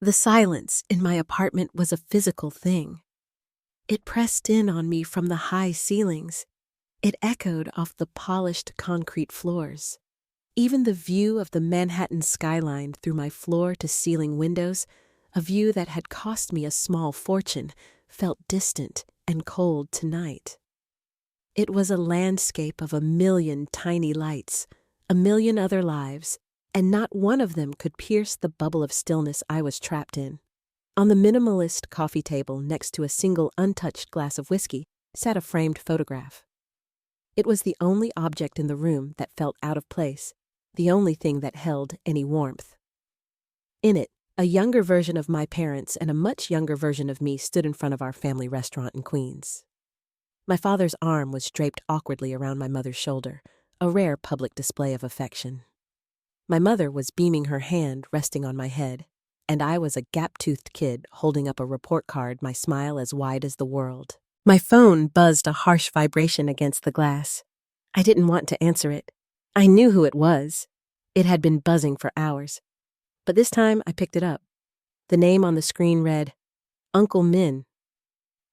The silence in my apartment was a physical thing. It pressed in on me from the high ceilings. It echoed off the polished concrete floors. Even the view of the Manhattan skyline through my floor-to-ceiling windows, a view that had cost me a small fortune, felt distant and cold tonight. It was a landscape of a million tiny lights, a million other lives, and not one of them could pierce the bubble of stillness I was trapped in. On the minimalist coffee table next to a single untouched glass of whiskey sat a framed photograph. It was the only object in the room that felt out of place, the only thing that held any warmth. In it, a younger version of my parents and a much younger version of me stood in front of our family restaurant in Queens. My father's arm was draped awkwardly around my mother's shoulder, a rare public display of affection. My mother was beaming her hand resting on my head, and I was a gap-toothed kid holding up a report card, my smile as wide as the world. My phone buzzed a harsh vibration against the glass. I didn't want to answer it. I knew who it was. It had been buzzing for hours. But this time I picked it up. The name on the screen read, Uncle Min,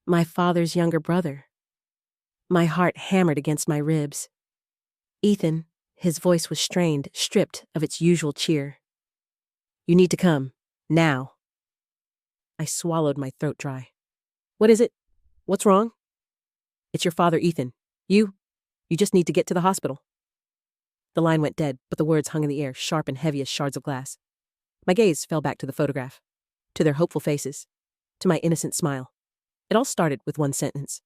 my father's younger brother. My heart hammered against my ribs. Ethan, his voice was strained, stripped of its usual cheer. You need to come. Now. I swallowed my throat dry. What is it? What's wrong? It's your father, Ethan. You just need to get to the hospital. The line went dead, but the words hung in the air, sharp and heavy as shards of glass. My gaze fell back to the photograph, to their hopeful faces, to my innocent smile. It all started with one sentence.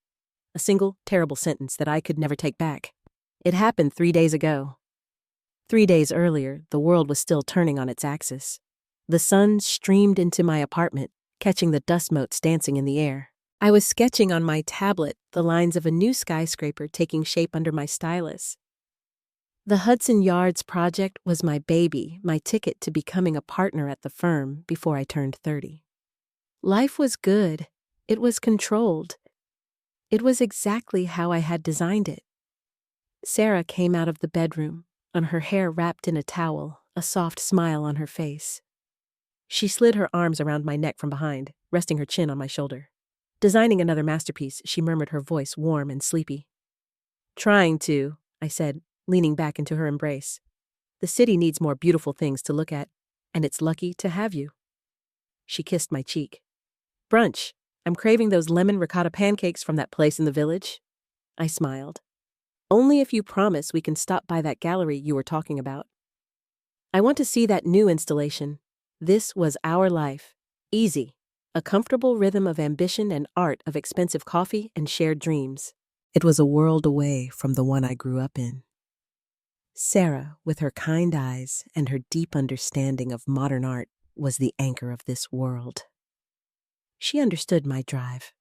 A single, terrible sentence that I could never take back. It happened 3 days ago. 3 days earlier, the world was still turning on its axis. The sun streamed into my apartment, catching the dust motes dancing in the air. I was sketching on my tablet the lines of a new skyscraper taking shape under my stylus. The Hudson Yards project was my baby, my ticket to becoming a partner at the firm before I turned 30. Life was good. It was controlled. It was exactly how I had designed it. Sarah came out of the bedroom, on her hair wrapped in a towel, a soft smile on her face. She slid her arms around my neck from behind, resting her chin on my shoulder. Designing another masterpiece, she murmured, her voice warm and sleepy. Trying to, I said, leaning back into her embrace. The city needs more beautiful things to look at, and it's lucky to have you. She kissed my cheek. Brunch. I'm craving those lemon ricotta pancakes from that place in the village. I smiled. Only if you promise we can stop by that gallery you were talking about. I want to see that new installation. This was our life. Easy. A comfortable rhythm of ambition and art of expensive coffee and shared dreams. It was a world away from the one I grew up in. Sarah, with her kind eyes and her deep understanding of modern art, was the anchor of this world. She understood my drive,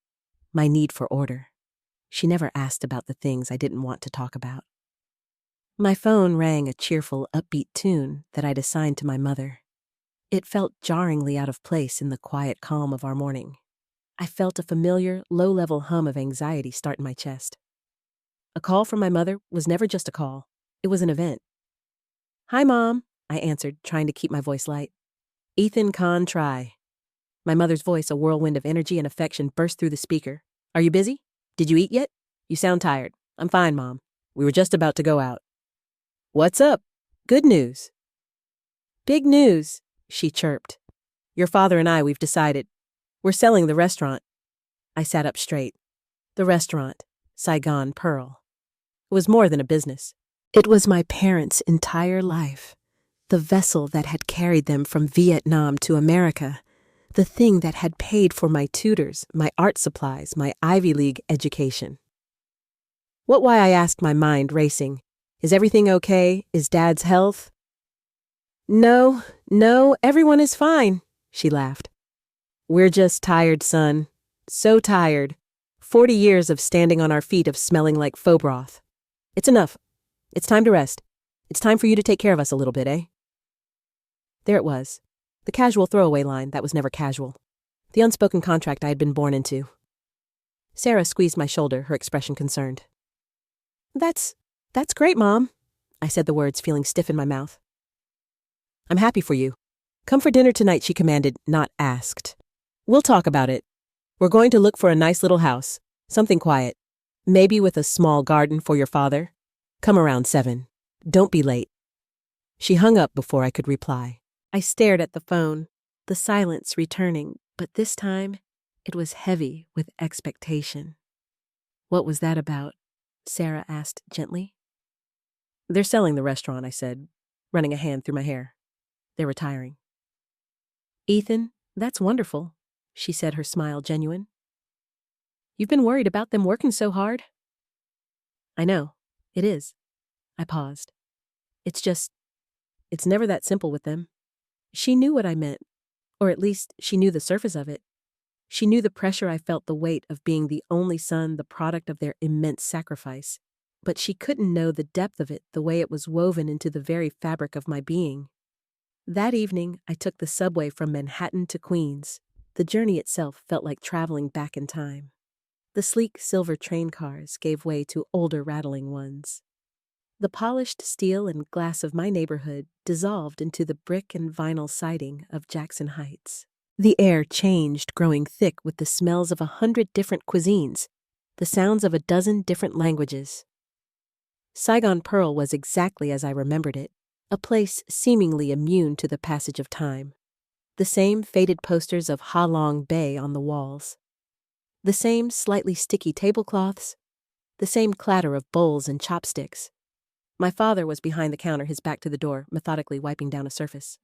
my need for order. She never asked about the things I didn't want to talk about. My phone rang a cheerful, upbeat tune that I'd assigned to my mother. It felt jarringly out of place in the quiet calm of our morning. I felt a familiar, low-level hum of anxiety start in my chest. A call from my mother was never just a call. It was an event. Hi, Mom, I answered, trying to keep my voice light. Ethan Kahn Try. My mother's voice, a whirlwind of energy and affection, burst through the speaker. Are you busy? Did you eat yet? You sound tired. I'm fine, Mom. We were just about to go out. What's up? Good news. Big news, she chirped. Your father and we've decided. We're selling the restaurant. I sat up straight. The restaurant, Saigon Pearl. It was more than a business. It was my parents' entire life. The vessel that had carried them from Vietnam to America. The thing that had paid for my tutors, my art supplies, my Ivy League education. Why, I asked, my mind racing. Is everything okay? Is Dad's health? No, everyone is fine, she laughed. We're just tired, son. So tired. 40 years of standing on our feet, of smelling like faux broth. It's enough. It's time to rest. It's time for you to take care of us a little bit, eh? There it was. The casual throwaway line that was never casual. The unspoken contract I had been born into. Sarah squeezed my shoulder, her expression concerned. That's great, Mom, I said the words, feeling stiff in my mouth. I'm happy for you. Come for dinner tonight, she commanded, not asked. We'll talk about it. We're going to look for a nice little house, something quiet, maybe with a small garden for your father. Come around 7. Don't be late. She hung up before I could reply. I stared at the phone, the silence returning, but this time it was heavy with expectation. What was that about? Sarah asked gently. They're selling the restaurant, I said, running a hand through my hair. They're retiring. Ethan, that's wonderful, she said, her smile genuine. You've been worried about them working so hard? I know, it is. I paused. It's never that simple with them. She knew what I meant, or at least she knew the surface of it. She knew the pressure I felt, the weight of being the only son, the product of their immense sacrifice. But she couldn't know the depth of it, the way it was woven into the very fabric of my being. That evening, I took the subway from Manhattan to Queens. The journey itself felt like traveling back in time. The sleek silver train cars gave way to older rattling ones. The polished steel and glass of my neighborhood dissolved into the brick and vinyl siding of Jackson Heights. The air changed, growing thick with the smells of 100 different cuisines, the sounds of a dozen different languages. Saigon Pearl was exactly as I remembered it, a place seemingly immune to the passage of time. The same faded posters of Ha Long Bay on the walls. The same slightly sticky tablecloths. The same clatter of bowls and chopsticks. My father was behind the counter, his back to the door, methodically wiping down a surface.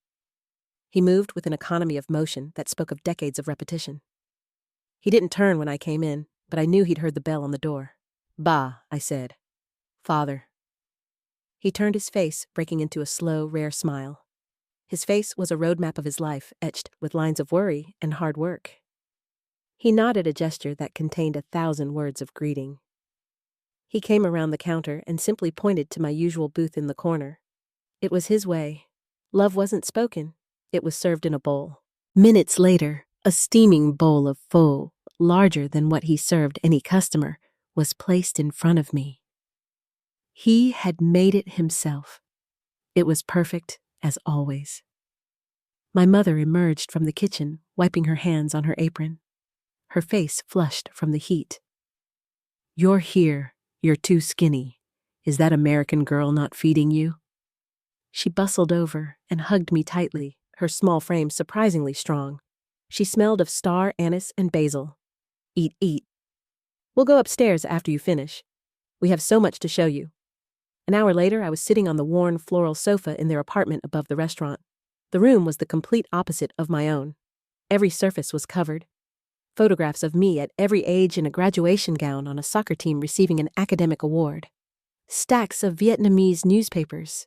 He moved with an economy of motion that spoke of decades of repetition. He didn't turn when I came in, but I knew he'd heard the bell on the door. Bah, I said. Father. He turned his face, breaking into a slow, rare smile. His face was a roadmap of his life, etched with lines of worry and hard work. He nodded, a gesture that contained 1,000 words of greeting. He came around the counter and simply pointed to my usual booth in the corner. It was his way. Love wasn't spoken. It was served in a bowl. Minutes later, a steaming bowl of pho, larger than what he served any customer, was placed in front of me. He had made it himself. It was perfect, as always. My mother emerged from the kitchen, wiping her hands on her apron. Her face flushed from the heat. You're here. You're too skinny. Is that American girl not feeding you? She bustled over and hugged me tightly, her small frame surprisingly strong. She smelled of star anise and basil. Eat, eat. We'll go upstairs after you finish. We have so much to show you. An hour later, I was sitting on the worn floral sofa in their apartment above the restaurant. The room was the complete opposite of my own. Every surface was covered. Photographs of me at every age in a graduation gown on a soccer team receiving an academic award. Stacks of Vietnamese newspapers.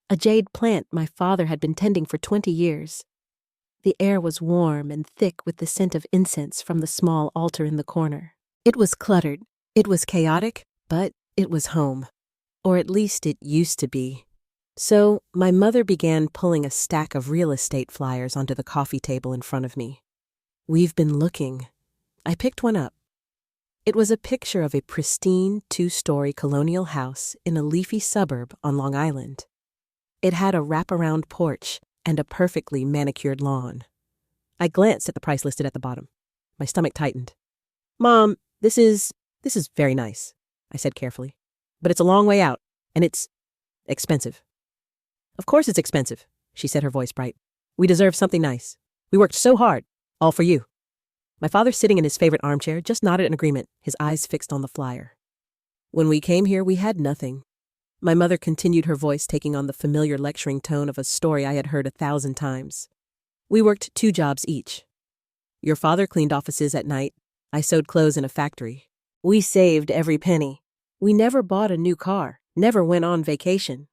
A jade plant my father had been tending for 20 years. The air was warm and thick with the scent of incense from the small altar in the corner. It was cluttered. It was chaotic, but it was home. Or at least it used to be. So my mother began pulling a stack of real estate flyers onto the coffee table in front of me. We've been looking. I picked one up. It was a picture of a pristine 2-story colonial house in a leafy suburb on Long Island. It had a wraparound porch and a perfectly manicured lawn. I glanced at the price listed at the bottom. My stomach tightened. Mom, this is very nice, I said carefully. But it's a long way out, and it's expensive. Of course it's expensive, she said, her voice bright. We deserve something nice. We worked so hard, all for you. My father, sitting in his favorite armchair, just nodded in agreement, his eyes fixed on the flyer. When we came here, we had nothing. My mother continued, her voice taking on the familiar lecturing tone of a story I had heard 1,000 times. We worked 2 jobs each. Your father cleaned offices at night. I sewed clothes in a factory. We saved every penny. We never bought a new car, never went on vacation.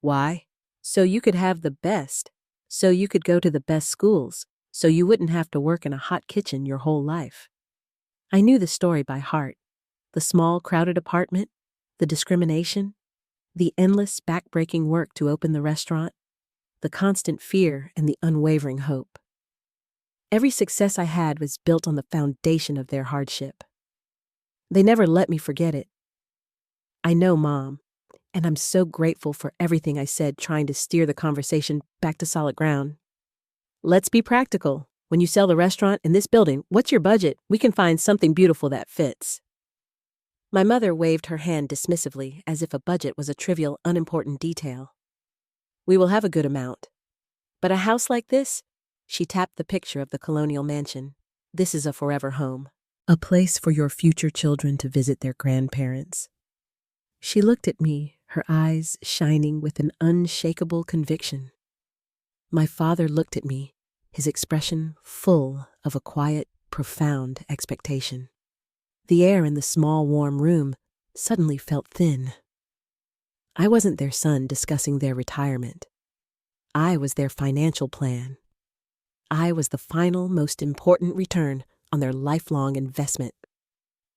Why? So you could have the best. So you could go to the best schools. So you wouldn't have to work in a hot kitchen your whole life. I knew the story by heart. The small, crowded apartment, the discrimination, the endless, back-breaking work to open the restaurant, the constant fear and the unwavering hope. Every success I had was built on the foundation of their hardship. They never let me forget it. I know, Mom, And I'm so grateful for everything I said, trying to steer the conversation back to solid ground. Let's be practical. When you sell the restaurant in this building, what's your budget? We can find something beautiful that fits. My mother waved her hand dismissively, as if a budget was a trivial, unimportant detail. We will have a good amount. But a house like this? She tapped the picture of the colonial mansion. This is a forever home. A place for your future children to visit their grandparents. She looked at me, her eyes shining with an unshakable conviction. My father looked at me, his expression full of a quiet, profound expectation. The air in the small, warm room suddenly felt thin. I wasn't their son discussing their retirement. I was their financial plan. I was the final, most important return on their lifelong investment.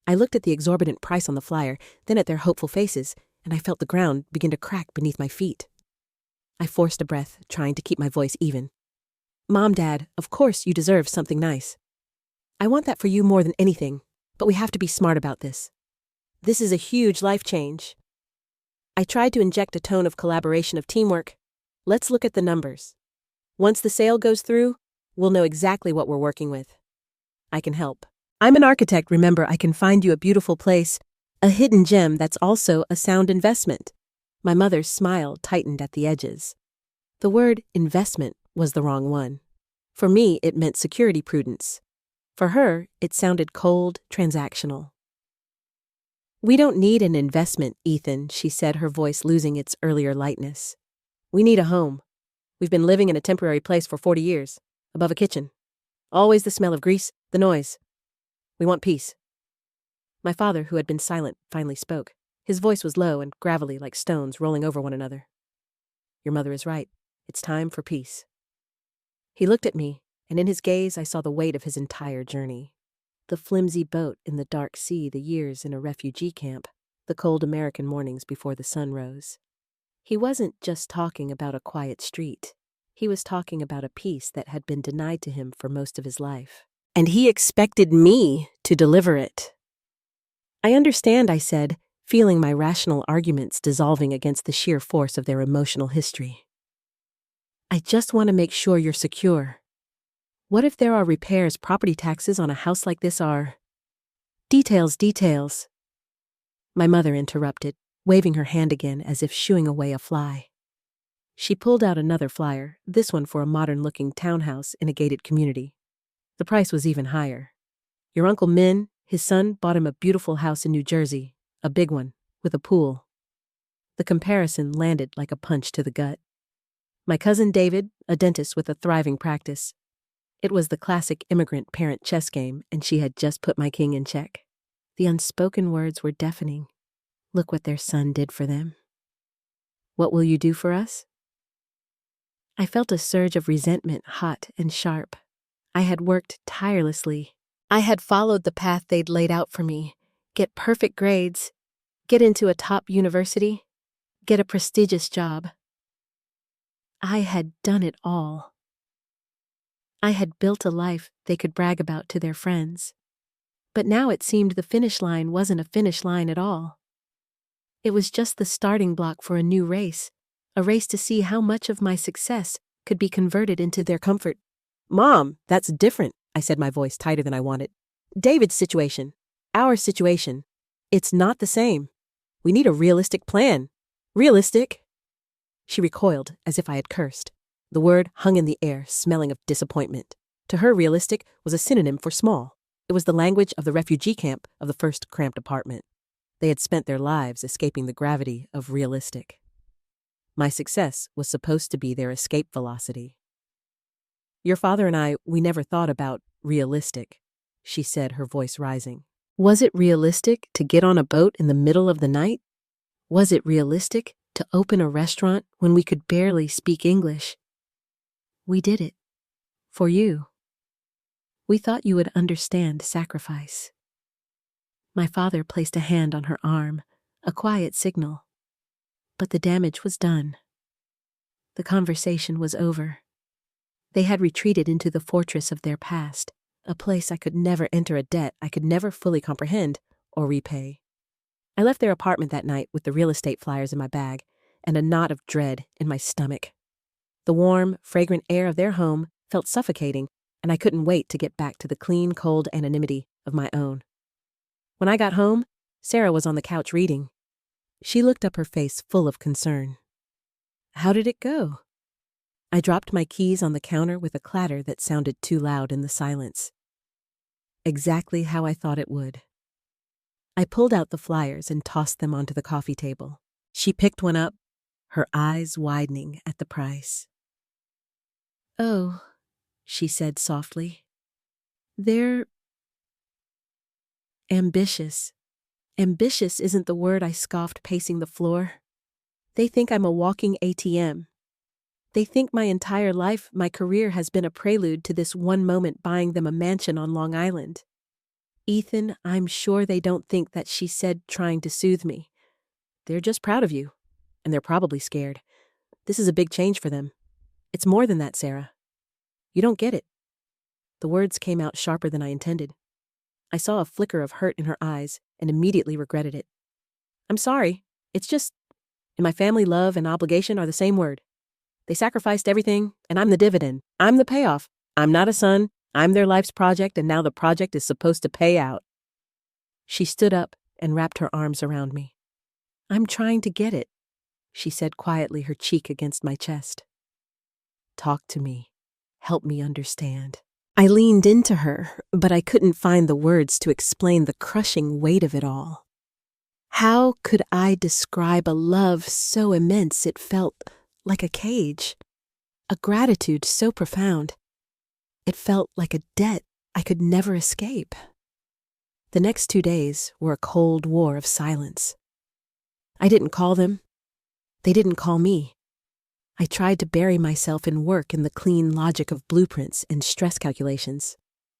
I looked at the exorbitant price on the flyer, then at their hopeful faces, and I felt the ground begin to crack beneath my feet. I forced a breath, trying to keep my voice even. Mom, Dad, of course you deserve something nice. I want that for you more than anything, but we have to be smart about this. This is a huge life change. I tried to inject a tone of collaboration, of teamwork. Let's look at the numbers. Once the sale goes through, we'll know exactly what we're working with. I can help. I'm an architect, remember. I can find you a beautiful place, a hidden gem that's also a sound investment. My mother's smile tightened at the edges. The word investment was the wrong one. For me, it meant security prudence. For her, it sounded cold, transactional. We don't need an investment, Ethan, she said, her voice losing its earlier lightness. We need a home. We've been living in a temporary place for 40 years, above a kitchen. Always the smell of grease, the noise. We want peace. My father, who had been silent, finally spoke. His voice was low and gravelly, like stones rolling over one another. Your mother is right. It's time for peace. He looked at me, and in his gaze I saw the weight of his entire journey. The flimsy boat in the dark sea, the years in a refugee camp, the cold American mornings before the sun rose. He wasn't just talking about a quiet street. He was talking about a peace that had been denied to him for most of his life. And he expected me to deliver it. I understand, I said, feeling my rational arguments dissolving against the sheer force of their emotional history. I just want to make sure you're secure. What if there are repairs, property taxes on a house like this are... Details. My mother interrupted, waving her hand again as if shooing away a fly. She pulled out another flyer, this one for a modern-looking townhouse in a gated community. The price was even higher. Your Uncle Min, his son, bought him a beautiful house in New Jersey, a big one, with a pool. The comparison landed like a punch to the gut. My cousin David, a dentist with a thriving practice. It was the classic immigrant parent chess game, and she had just put my king in check. The unspoken words were deafening. Look what their son did for them. What will you do for us? I felt a surge of resentment, hot and sharp. I had worked tirelessly. I had followed the path they'd laid out for me. Get perfect grades, get into a top university, get a prestigious job. I had done it all. I had built a life they could brag about to their friends. But now it seemed the finish line wasn't a finish line at all. It was just the starting block for a new race, a race to see how much of my success could be converted into their comfort. Mom, that's different, I said, my voice tighter than I wanted. David's situation, our situation, it's not the same. We need a realistic plan. Realistic? She recoiled as if I had cursed. The word hung in the air, smelling of disappointment. To her, realistic was a synonym for small. It was the language of the refugee camp of the first cramped apartment. They had spent their lives escaping the gravity of realistic. My success was supposed to be their escape velocity. Your father and I, we never thought about realistic, she said, her voice rising. Was it realistic to get on a boat in the middle of the night? Was it realistic to open a restaurant when we could barely speak English? We did it. For you. We thought you would understand sacrifice. My father placed a hand on her arm, a quiet signal. But the damage was done. The conversation was over. They had retreated into the fortress of their past, a place I could never enter, a debt I could never fully comprehend or repay. I left their apartment that night with the real estate flyers in my bag and a knot of dread in my stomach. The warm, fragrant air of their home felt suffocating, and I couldn't wait to get back to the clean, cold anonymity of my own. When I got home, Sarah was on the couch reading. She looked up, her face full of concern. "How did it go?" I dropped my keys on the counter with a clatter that sounded too loud in the silence. Exactly how I thought it would. I pulled out the flyers and tossed them onto the coffee table. She picked one up, her eyes widening at the price. "Oh," she said softly. "They're ambitious." Ambitious isn't the word, I scoffed, pacing the floor. They think I'm a walking ATM. They think my entire life, my career has been a prelude to this one moment buying them a mansion on Long Island. "Ethan, I'm sure they don't think that," she said, trying to soothe me. "They're just proud of you, and they're probably scared. This is a big change for them. It's more than that, Sarah. You don't get it." The words came out sharper than I intended. I saw a flicker of hurt in her eyes and immediately regretted it. "I'm sorry. It's just, in my family, love and obligation are the same word. They sacrificed everything, and I'm the dividend. I'm the payoff. I'm not a son. I'm their life's project, and now the project is supposed to pay out." She stood up and wrapped her arms around me. "I'm trying to get it," she said quietly, her cheek against my chest. "Talk to me. Help me understand." I leaned into her, but I couldn't find the words to explain the crushing weight of it all. How could I describe a love so immense it felt like a cage? A gratitude so profound, it felt like a debt I could never escape. The next 2 days were a cold war of silence. I didn't call them. They didn't call me. I tried to bury myself in work in the clean logic of blueprints and stress calculations,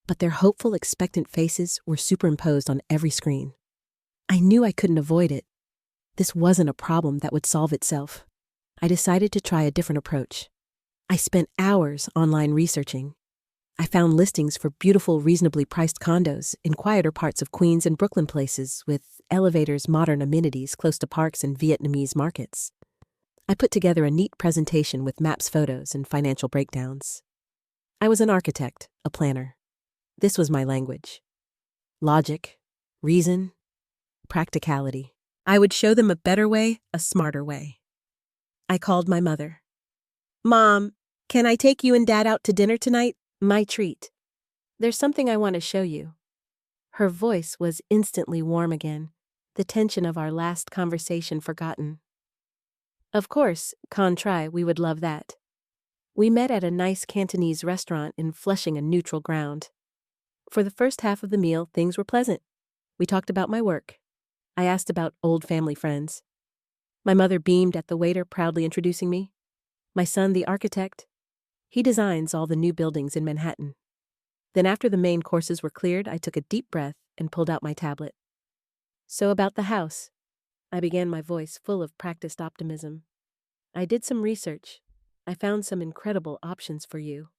but their hopeful, expectant faces were superimposed on every screen. I knew I couldn't avoid it. This wasn't a problem that would solve itself. I decided to try a different approach. I spent hours online researching. I found listings for beautiful, reasonably priced condos in quieter parts of Queens and Brooklyn, places with elevators, modern amenities close to parks and Vietnamese markets. I put together a neat presentation with maps, photos, and financial breakdowns. I was an architect, a planner. This was my language. Logic, reason, practicality. I would show them a better way, a smarter way. I called my mother. "Mom, can I take you and Dad out to dinner tonight? My treat. There's something I want to show you." Her voice was instantly warm again, the tension of our last conversation forgotten. "Of course, Contry, we would love that." We met at a nice Cantonese restaurant in Flushing, a neutral ground. For the first half of the meal, things were pleasant. We talked about my work. I asked about old family friends. My mother beamed at the waiter, proudly introducing me. "My son, the architect. He designs all the new buildings in Manhattan." Then after the main courses were cleared, I took a deep breath and pulled out my tablet. "So about the house," I began, my voice full of practiced optimism. "I did some research. I found some incredible options for you."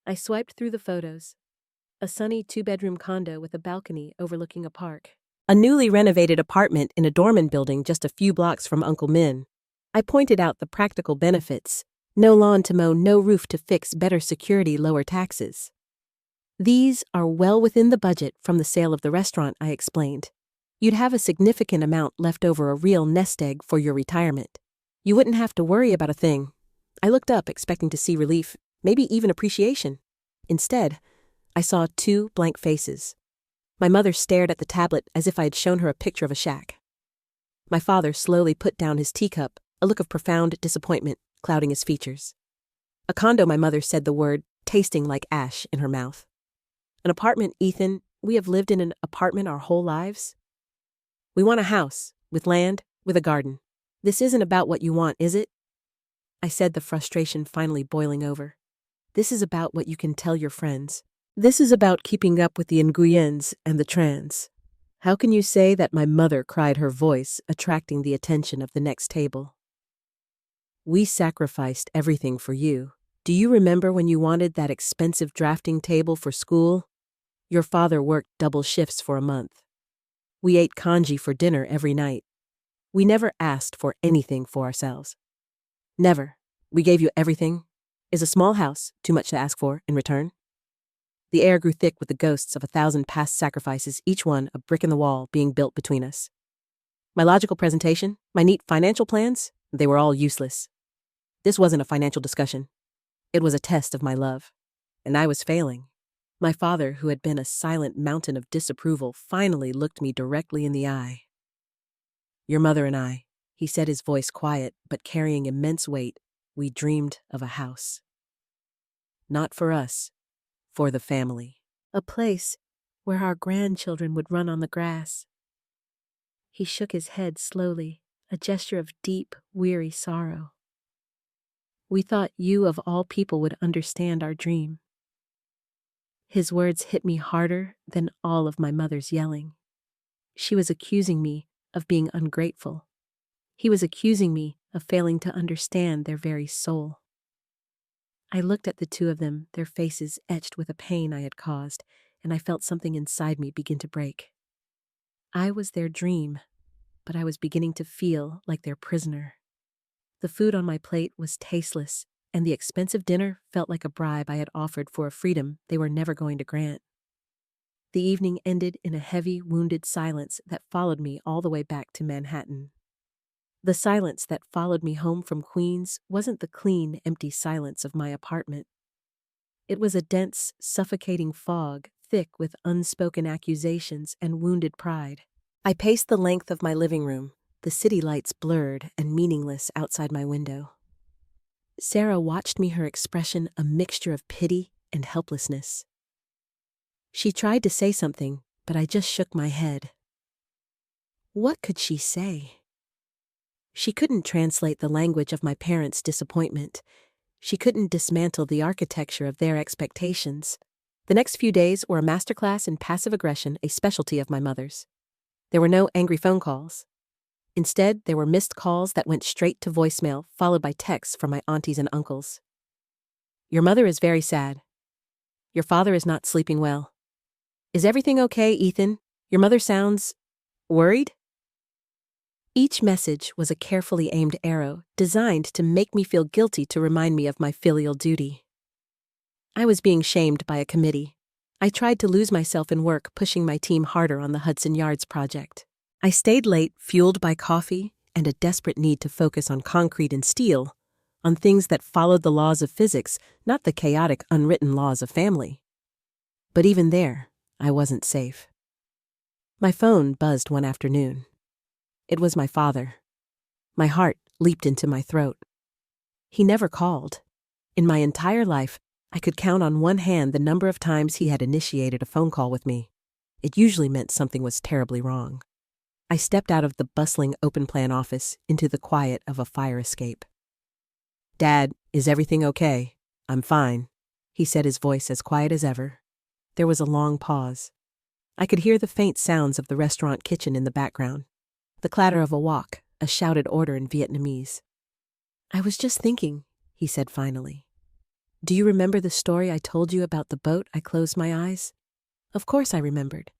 I swiped through the photos. A sunny 2-bedroom condo with a balcony overlooking a park. A newly renovated apartment in a Dorman building just a few blocks from Uncle Min. I pointed out the practical benefits. No lawn to mow, no roof to fix, better security, lower taxes. "These are well within the budget from the sale of the restaurant," I explained. "You'd have a significant amount left over, a real nest egg for your retirement. You wouldn't have to worry about a thing." I looked up, expecting to see relief, maybe even appreciation. Instead, I saw 2 blank faces. My mother stared at the tablet as if I had shown her a picture of a shack. My father slowly put down his teacup, a look of profound disappointment clouding his features. "A condo," my mother said, the word tasting like ash in her mouth. "An apartment, Ethan. We have lived in an apartment our whole lives. We want a house, with land, with a garden. This isn't about what you want, is it?" I said, the frustration finally boiling over. "This is about what you can tell your friends. This is about keeping up with the Nguyens and the trans." "How can you say that?" my mother cried, her voice attracting the attention of the next table. "We sacrificed everything for you. Do you remember when you wanted that expensive drafting table for school? Your father worked double shifts for a month. We ate congee for dinner every night. We never asked for anything for ourselves. Never. We gave you everything. Is a small house too much to ask for in return? The air grew thick with the ghosts of 1,000 past sacrifices, each one a brick in the wall being built between us. My logical presentation, my neat financial plans, they were all useless. This wasn't a financial discussion. It was a test of my love. And I was failing. My father, who had been a silent mountain of disapproval, finally looked me directly in the eye. Your mother and I, he said, his voice quiet but carrying immense weight, we dreamed of a house. Not for us, for the family. A place where our grandchildren would run on the grass. He shook his head slowly, a gesture of deep, weary sorrow. We thought you of all people would understand our dream. His words hit me harder than all of my mother's yelling. She was accusing me of being ungrateful. He was accusing me of failing to understand their very soul. I looked at the two of them, their faces etched with a pain I had caused, and I felt something inside me begin to break. I was their dream, but I was beginning to feel like their prisoner. The food on my plate was tasteless, and the expensive dinner felt like a bribe I had offered for a freedom they were never going to grant. The evening ended in a heavy, wounded silence that followed me all the way back to Manhattan. The silence that followed me home from Queens wasn't the clean, empty silence of my apartment. It was a dense, suffocating fog, thick with unspoken accusations and wounded pride. I paced the length of my living room, the city lights blurred and meaningless outside my window. Sarah watched me, her expression a mixture of pity and helplessness. She tried to say something, but I just shook my head. What could she say? She couldn't translate the language of my parents' disappointment. She couldn't dismantle the architecture of their expectations. The next few days were a masterclass in passive aggression, a specialty of my mother's. There were no angry phone calls. Instead, there were missed calls that went straight to voicemail, followed by texts from my aunties and uncles. Your mother is very sad. Your father is not sleeping well. Is everything okay, Ethan? Your mother sounds worried? Each message was a carefully aimed arrow, designed to make me feel guilty, to remind me of my filial duty. I was being shamed by a committee. I tried to lose myself in work, pushing my team harder on the Hudson Yards project. I stayed late, fueled by coffee and a desperate need to focus on concrete and steel, on things that followed the laws of physics, not the chaotic, unwritten laws of family. But even there, I wasn't safe. My phone buzzed one afternoon. It was my father. My heart leaped into my throat. He never called. In my entire life, I could count on one hand the number of times he had initiated a phone call with me. It usually meant something was terribly wrong. I stepped out of the bustling open-plan office into the quiet of a fire escape. Dad, is everything okay? I'm fine, he said, his voice as quiet as ever. There was a long pause. I could hear the faint sounds of the restaurant kitchen in the background. The clatter of a wok, a shouted order in Vietnamese. I was just thinking, he said finally. Do you remember the story I told you about the boat? I closed my eyes. Of course I remembered.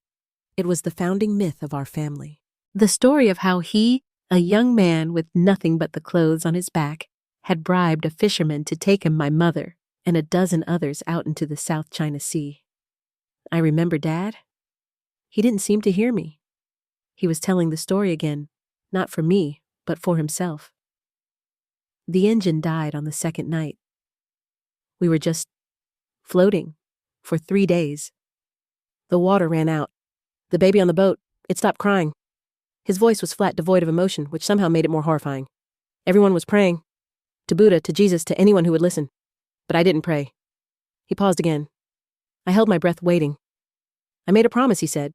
It was the founding myth of our family. The story of how he, a young man with nothing but the clothes on his back, had bribed a fisherman to take him, my mother, and a dozen others out into the South China Sea. I remember Dad. He didn't seem to hear me. He was telling the story again, not for me, but for himself. The engine died on the second night. We were just floating for 3 days. The water ran out. The baby on the boat, it stopped crying. His voice was flat, devoid of emotion, which somehow made it more horrifying. Everyone was praying. To Buddha, to Jesus, to anyone who would listen. But I didn't pray. He paused again. I held my breath, waiting. I made a promise, he said.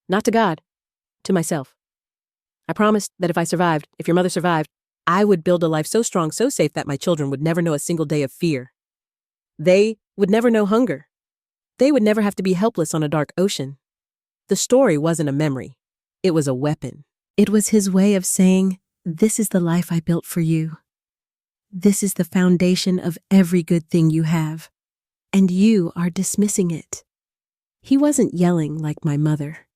Not to God. To myself. I promised that if I survived, if your mother survived, I would build a life so strong, so safe that my children would never know a single day of fear. They would never know hunger. They would never have to be helpless on a dark ocean. The story wasn't a memory. It was a weapon. It was his way of saying, this is the life I built for you. This is the foundation of every good thing you have. And you are dismissing it. He wasn't yelling like my mother.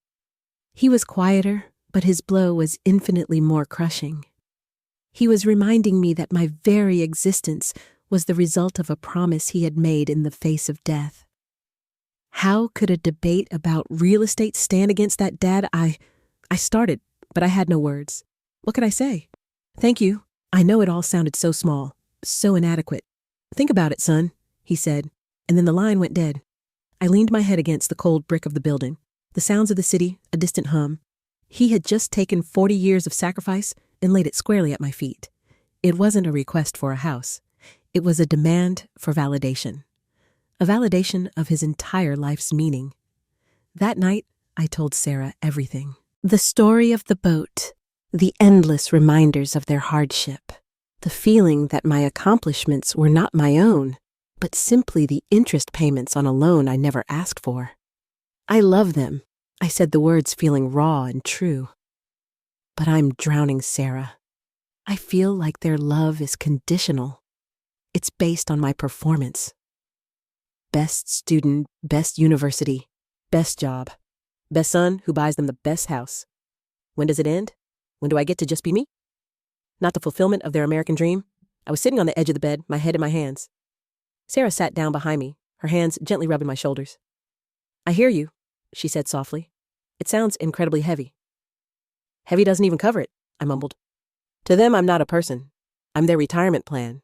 He was quieter, but his blow was infinitely more crushing. He was reminding me that my very existence was the result of a promise he had made in the face of death. How could a debate about real estate stand against that, Dad? I started, but I had no words. What could I say? Thank you. I know it all sounded so small, so inadequate. Think about it, son, he said, and then the line went dead. I leaned my head against the cold brick of the building. The sounds of the city, a distant hum. He had just taken 40 years of sacrifice and laid it squarely at my feet. It wasn't a request for a house. It was a demand for validation. A validation of his entire life's meaning. That night, I told Sarah everything. The story of the boat, the endless reminders of their hardship, the feeling that my accomplishments were not my own, but simply the interest payments on a loan I never asked for. I love them, I said the words feeling raw and true. But I'm drowning, Sarah. I feel like their love is conditional. It's based on my performance. Best student, best university, best job, best son who buys them the best house. When does it end? When do I get to just be me? Not the fulfillment of their American dream. I was sitting on the edge of the bed, my head in my hands. Sarah sat down behind me, her hands gently rubbing my shoulders. I hear you, she said softly. It sounds incredibly heavy. Heavy doesn't even cover it, I mumbled. To them, I'm not a person. I'm their retirement plan,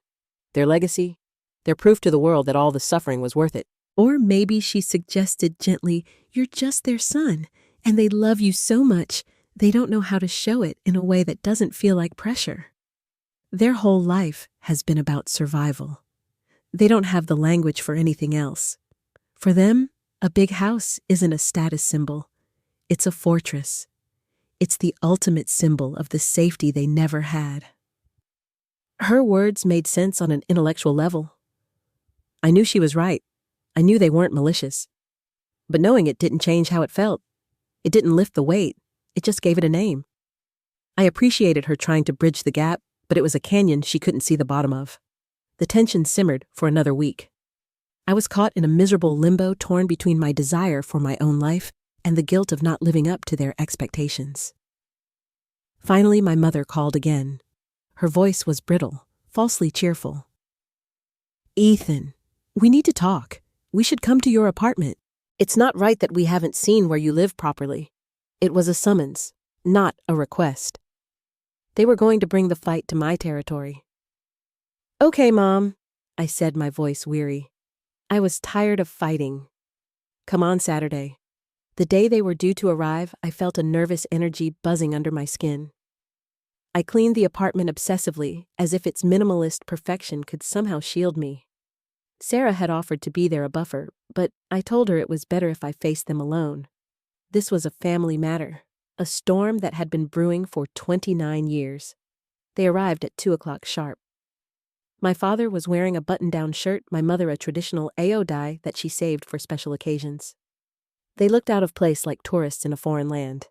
their legacy, their proof to the world that all the suffering was worth it. Or maybe she suggested gently, you're just their son, and they love you so much, they don't know how to show it in a way that doesn't feel like pressure. Their whole life has been about survival. They don't have the language for anything else. For them, a big house isn't a status symbol. It's a fortress. It's the ultimate symbol of the safety they never had. Her words made sense on an intellectual level. I knew she was right. I knew they weren't malicious. But knowing it didn't change how it felt. It didn't lift the weight. It just gave it a name. I appreciated her trying to bridge the gap, but it was a canyon she couldn't see the bottom of. The tension simmered for another week. I was caught in a miserable limbo torn between my desire for my own life and the guilt of not living up to their expectations. Finally, my mother called again. Her voice was brittle, falsely cheerful. Ethan, we need to talk. We should come to your apartment. It's not right that we haven't seen where you live properly. It was a summons, not a request. They were going to bring the fight to my territory. Okay, Mom, I said, my voice weary. I was tired of fighting. Come on Saturday. The day they were due to arrive, I felt a nervous energy buzzing under my skin. I cleaned the apartment obsessively, as if its minimalist perfection could somehow shield me. Sarah had offered to be there a buffer, but I told her it was better if I faced them alone. This was a family matter, a storm that had been brewing for 29 years. They arrived at 2 o'clock sharp. My father was wearing a button-down shirt, my mother a traditional AO dye that she saved for special occasions. They looked out of place like tourists in a foreign land.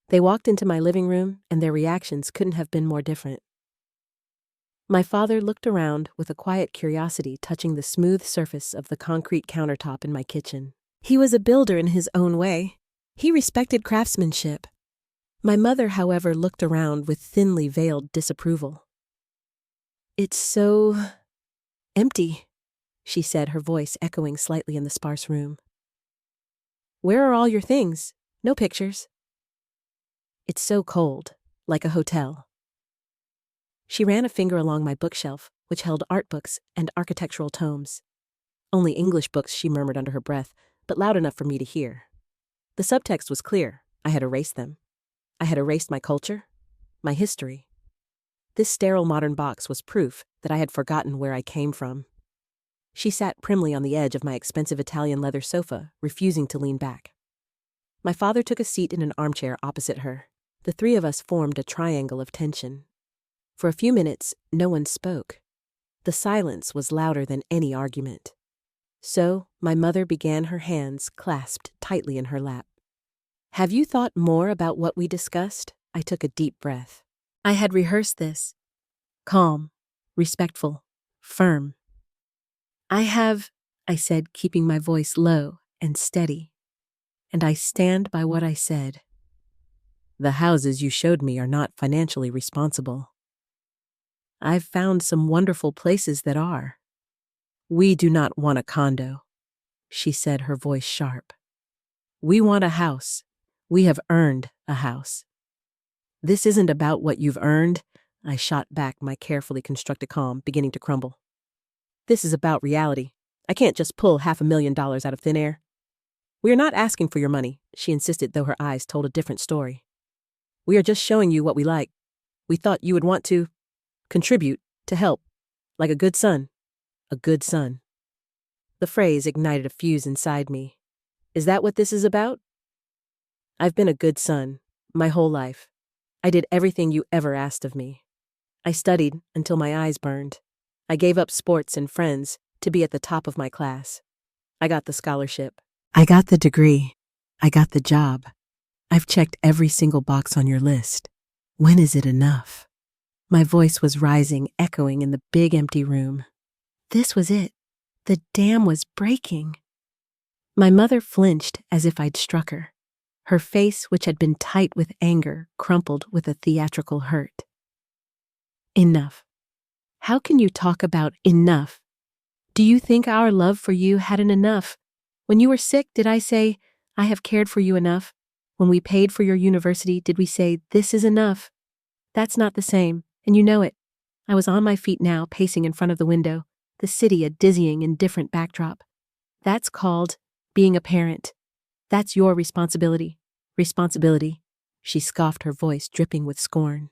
They walked into my living room, and their reactions couldn't have been more different. My father looked around with a quiet curiosity touching the smooth surface of the concrete countertop in my kitchen. He was a builder in his own way. He respected craftsmanship. My mother, however, looked around with thinly veiled disapproval. It's so empty, she said, her voice echoing slightly in the sparse room. Where are all your things? No pictures. It's so cold, like a hotel. She ran a finger along my bookshelf, which held art books and architectural tomes. Only English books, she murmured under her breath, but loud enough for me to hear. The subtext was clear. I had erased them. I had erased my culture, my history. This sterile modern box was proof that I had forgotten where I came from. She sat primly on the edge of my expensive Italian leather sofa, refusing to lean back. My father took a seat in an armchair opposite her. The three of us formed a triangle of tension. For a few minutes, no one spoke. The silence was louder than any argument. So, my mother began, her hands clasped tightly in her lap. Have you thought more about what we discussed? I took a deep breath. I had rehearsed this. Calm, respectful, firm. I have, I said, keeping my voice low and steady. And I stand by what I said. The houses you showed me are not financially responsible. I've found some wonderful places that are. We do not want a condo, she said, her voice sharp. We want a house. We have earned a house. This isn't about what you've earned, I shot back, my carefully constructed calm beginning to crumble. This is about reality. I can't just pull $500,000 out of thin air. We are not asking for your money, she insisted, though her eyes told a different story. We are just showing you what we like. We thought you would want to contribute, to help, like a good son. A good son. The phrase ignited a fuse inside me. Is that what this is about? I've been a good son, my whole life. I did everything you ever asked of me. I studied until my eyes burned. I gave up sports and friends to be at the top of my class. I got the scholarship. I got the degree. I got the job. I've checked every single box on your list. When is it enough? My voice was rising, echoing in the big empty room. This was it. The dam was breaking. My mother flinched as if I'd struck her. Her face, which had been tight with anger, crumpled with a theatrical hurt. Enough. How can you talk about enough? Do you think our love for you hadn't enough? When you were sick, did I say, I have cared for you enough? When we paid for your university, did we say, this is enough? That's not the same, and you know it. I was on my feet now, pacing in front of the window, the city a dizzying, indifferent backdrop. That's called being a parent. That's your responsibility. Responsibility, she scoffed, her voice dripping with scorn.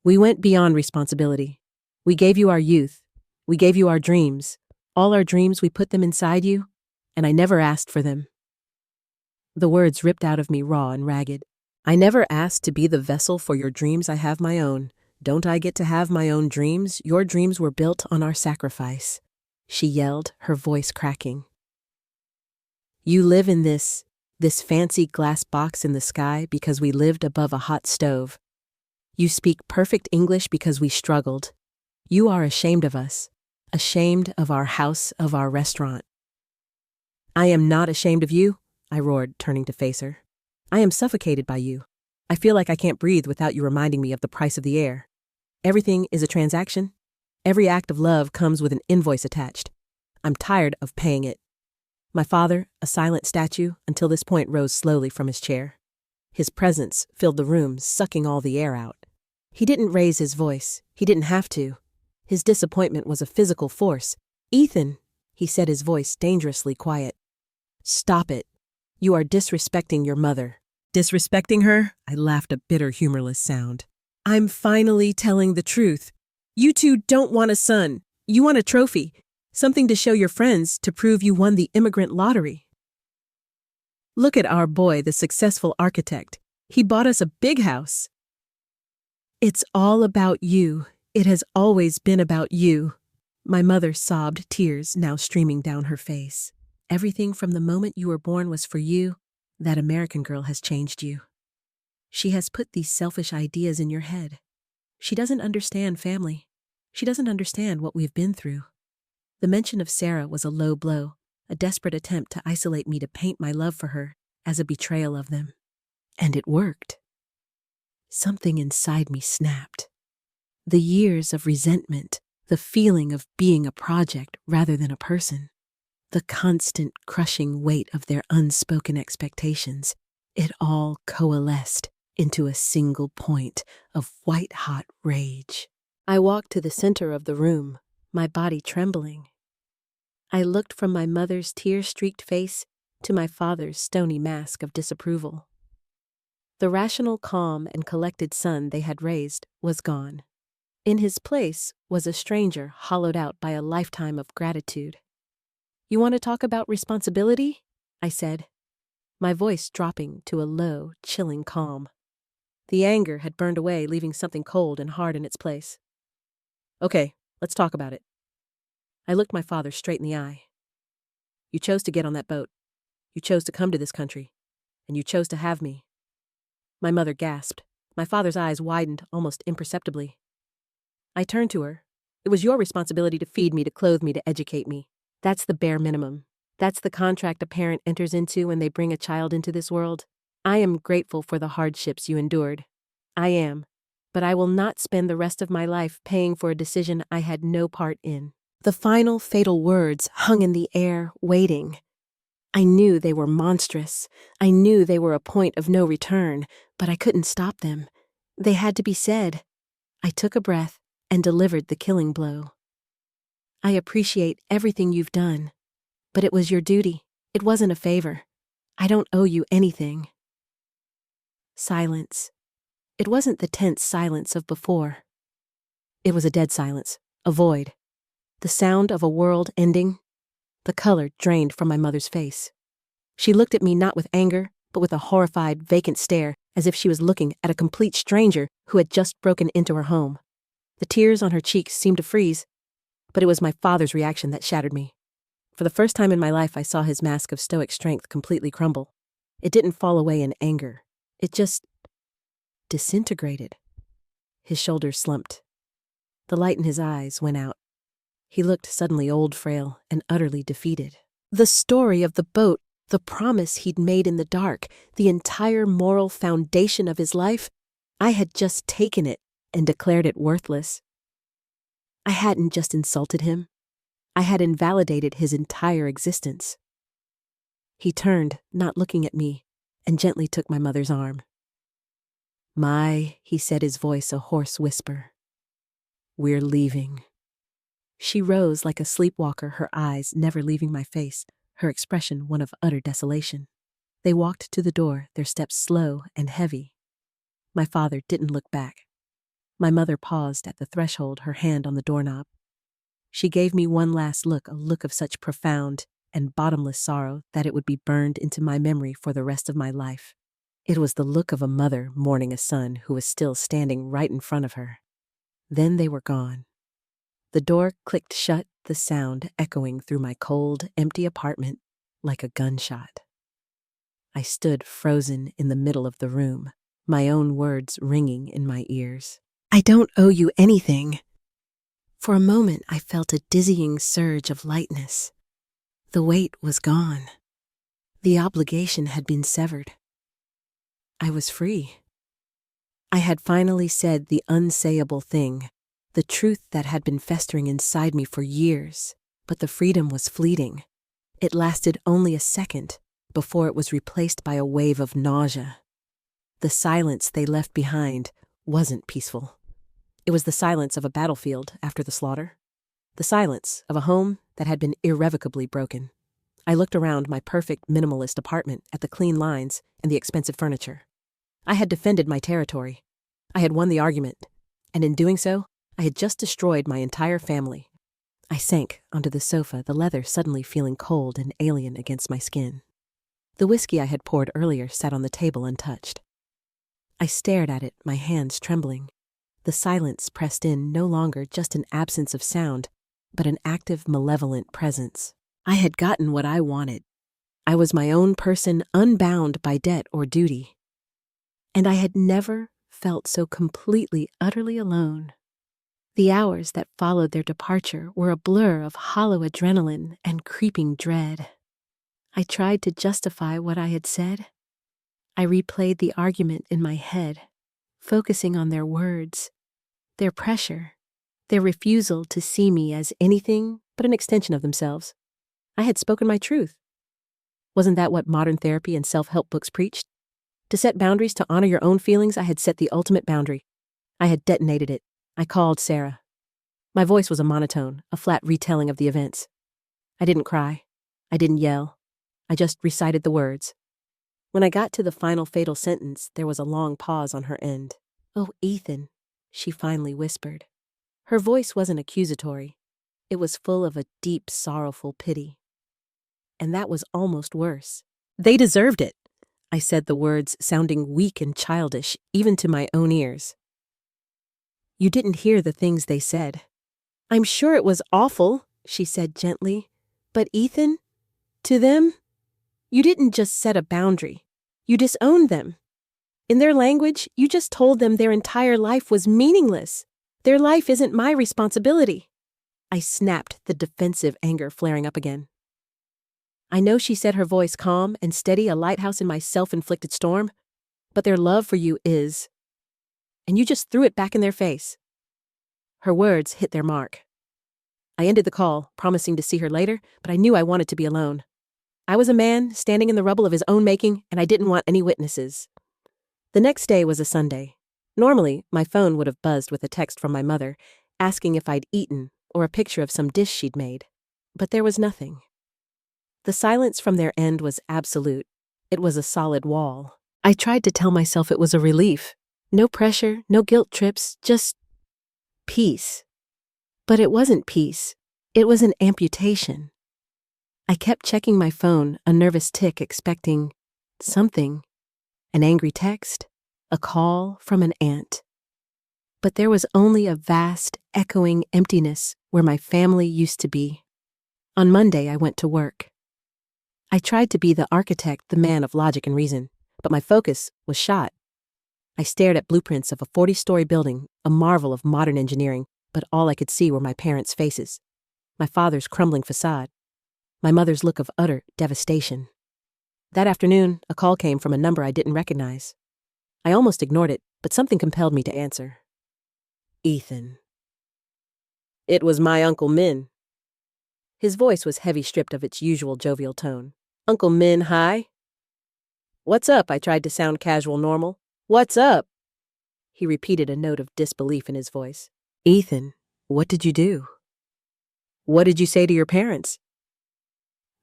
We went beyond responsibility. We gave you our youth. We gave you our dreams. All our dreams, we put them inside you, and I never asked for them. The words ripped out of me raw and ragged. I never asked to be the vessel for your dreams. I have my own. Don't I get to have my own dreams? Your dreams were built on our sacrifice, she yelled, her voice cracking. You live in this fancy glass box in the sky because we lived above a hot stove. You speak perfect English because we struggled. You are ashamed of us, ashamed of our house, of our restaurant. I am not ashamed of you, I roared, turning to face her. I am suffocated by you. I feel like I can't breathe without you reminding me of the price of the air. Everything is a transaction. Every act of love comes with an invoice attached. I'm tired of paying it. My father, a silent statue, until this point rose slowly from his chair. His presence filled the room, sucking all the air out. He didn't raise his voice. He didn't have to. His disappointment was a physical force. Ethan, he said, his voice dangerously quiet. Stop it. You are disrespecting your mother. Disrespecting her? I laughed, a bitter, humorless sound. I'm finally telling the truth. You two don't want a son. You want a trophy. Something to show your friends to prove you won the immigrant lottery. Look at our boy, the successful architect. He bought us a big house. It's all about you. It has always been about you. My mother sobbed, tears now streaming down her face. Everything from the moment you were born was for you. That American girl has changed you. She has put these selfish ideas in your head. She doesn't understand family. She doesn't understand what we've been through. The mention of Sarah was a low blow, a desperate attempt to isolate me, to paint my love for her as a betrayal of them. And it worked. Something inside me snapped. The years of resentment, the feeling of being a project rather than a person, the constant crushing weight of their unspoken expectations, it all coalesced into a single point of white-hot rage. I walked to the center of the room, my body trembling. I looked from my mother's tear-streaked face to my father's stony mask of disapproval. The rational, calm, and collected son they had raised was gone. In his place was a stranger hollowed out by a lifetime of gratitude. You want to talk about responsibility? I said, my voice dropping to a low, chilling calm. The anger had burned away, leaving something cold and hard in its place. Okay, let's talk about it. I looked my father straight in the eye. You chose to get on that boat. You chose to come to this country. And you chose to have me. My mother gasped. My father's eyes widened almost imperceptibly. I turned to her. It was your responsibility to feed me, to clothe me, to educate me. That's the bare minimum. That's the contract a parent enters into when they bring a child into this world. I am grateful for the hardships you endured. I am. But I will not spend the rest of my life paying for a decision I had no part in. The final fatal words hung in the air, waiting. I knew they were monstrous. I knew they were a point of no return, but I couldn't stop them. They had to be said. I took a breath and delivered the killing blow. I appreciate everything you've done, but it was your duty. It wasn't a favor. I don't owe you anything. Silence. It wasn't the tense silence of before. It was a dead silence, a void. The sound of a world ending. The color drained from my mother's face. She looked at me not with anger, but with a horrified, vacant stare, as if she was looking at a complete stranger who had just broken into her home. The tears on her cheeks seemed to freeze, but it was my father's reaction that shattered me. For the first time in my life, I saw his mask of stoic strength completely crumble. It didn't fall away in anger. It just disintegrated. His shoulders slumped. The light in his eyes went out. He looked suddenly old, frail, and utterly defeated. The story of the boat, the promise he'd made in the dark, the entire moral foundation of his life, I had just taken it and declared it worthless. I hadn't just insulted him. I had invalidated his entire existence. He turned, not looking at me, and gently took my mother's arm. He said, his voice a hoarse whisper. We're leaving. She rose like a sleepwalker, her eyes never leaving my face, her expression one of utter desolation. They walked to the door, their steps slow and heavy. My father didn't look back. My mother paused at the threshold, her hand on the doorknob. She gave me one last look, a look of such profound and bottomless sorrow that it would be burned into my memory for the rest of my life. It was the look of a mother mourning a son who was still standing right in front of her. Then they were gone. The door clicked shut, the sound echoing through my cold, empty apartment like a gunshot. I stood frozen in the middle of the room, my own words ringing in my ears. I don't owe you anything. For a moment, I felt a dizzying surge of lightness. The weight was gone. The obligation had been severed. I was free. I had finally said the unsayable thing, the truth that had been festering inside me for years, but the freedom was fleeting. It lasted only a second before it was replaced by a wave of nausea. The silence they left behind wasn't peaceful. It was the silence of a battlefield after the slaughter, the silence of a home that had been irrevocably broken. I looked around my perfect minimalist apartment at the clean lines and the expensive furniture. I had defended my territory. I had won the argument, and in doing so, I had just destroyed my entire family. I sank onto the sofa, the leather suddenly feeling cold and alien against my skin. The whiskey I had poured earlier sat on the table untouched. I stared at it, my hands trembling. The silence pressed in, no longer just an absence of sound, but an active, malevolent presence. I had gotten what I wanted. I was my own person, unbound by debt or duty. And I had never felt so completely, utterly alone. The hours that followed their departure were a blur of hollow adrenaline and creeping dread. I tried to justify what I had said. I replayed the argument in my head, focusing on their words, their pressure, their refusal to see me as anything but an extension of themselves. I had spoken my truth. Wasn't that what modern therapy and self-help books preached? To set boundaries, to honor your own feelings, I had set the ultimate boundary. I had detonated it. I called Sarah. My voice was a monotone, a flat retelling of the events. I didn't cry. I didn't yell. I just recited the words. When I got to the final fatal sentence, there was a long pause on her end. "Oh, Ethan," she finally whispered. Her voice wasn't accusatory. It was full of a deep, sorrowful pity. And that was almost worse. "They deserved it," I said, the words sounding weak and childish, even to my own ears. "You didn't hear the things they said." "I'm sure it was awful," she said gently. "But Ethan, to them, you didn't just set a boundary. You disowned them. In their language, you just told them their entire life was meaningless. Their life isn't my responsibility." I snapped, the defensive anger flaring up again. I know she said, her voice calm and steady, a lighthouse in my self-inflicted storm, but their love for you is. And you just threw it back in their face. Her words hit their mark. I ended the call, promising to see her later, but I knew I wanted to be alone. I was a man standing in the rubble of his own making, and I didn't want any witnesses. The next day was a Sunday. Normally, my phone would have buzzed with a text from my mother, asking if I'd eaten or a picture of some dish she'd made. But there was nothing. The silence from their end was absolute. It was a solid wall. I tried to tell myself it was a relief. No pressure, no guilt trips, just peace. But it wasn't peace. It was an amputation. I kept checking my phone, a nervous tick, expecting something. An angry text, a call from an aunt. But there was only a vast, echoing emptiness where my family used to be. On Monday, I went to work. I tried to be the architect, the man of logic and reason, but my focus was shot. I stared at blueprints of a 40-story building, a marvel of modern engineering, but all I could see were my parents' faces, my father's crumbling facade, my mother's look of utter devastation. That afternoon, a call came from a number I didn't recognize. I almost ignored it, but something compelled me to answer. Ethan. It was my Uncle Min. His voice was heavy, stripped of its usual jovial tone. Uncle Min, hi. What's up? I tried to sound casual, normal. What's up? He repeated, a note of disbelief in his voice. Ethan, what did you do? What did you say to your parents?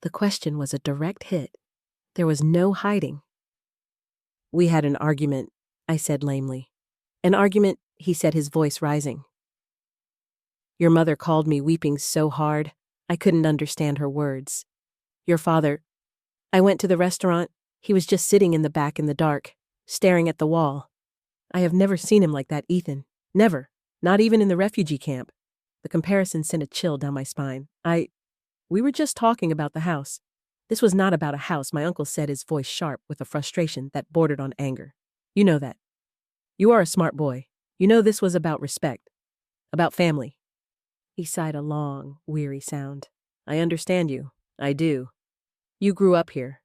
The question was a direct hit. There was no hiding. We had an argument, I said lamely. An argument, he said, his voice rising. Your mother called me, weeping so hard, I couldn't understand her words. Your father. I went to the restaurant. He was just sitting in the back in the dark, staring at the wall. I have never seen him like that, Ethan. Never. Not even in the refugee camp. The comparison sent a chill down my spine. We were just talking about the house. This was not about a house, my uncle said, his voice sharp with a frustration that bordered on anger. You know that. You are a smart boy. You know this was about respect. About family. He sighed a long, weary sound. I understand you. I do. You grew up here.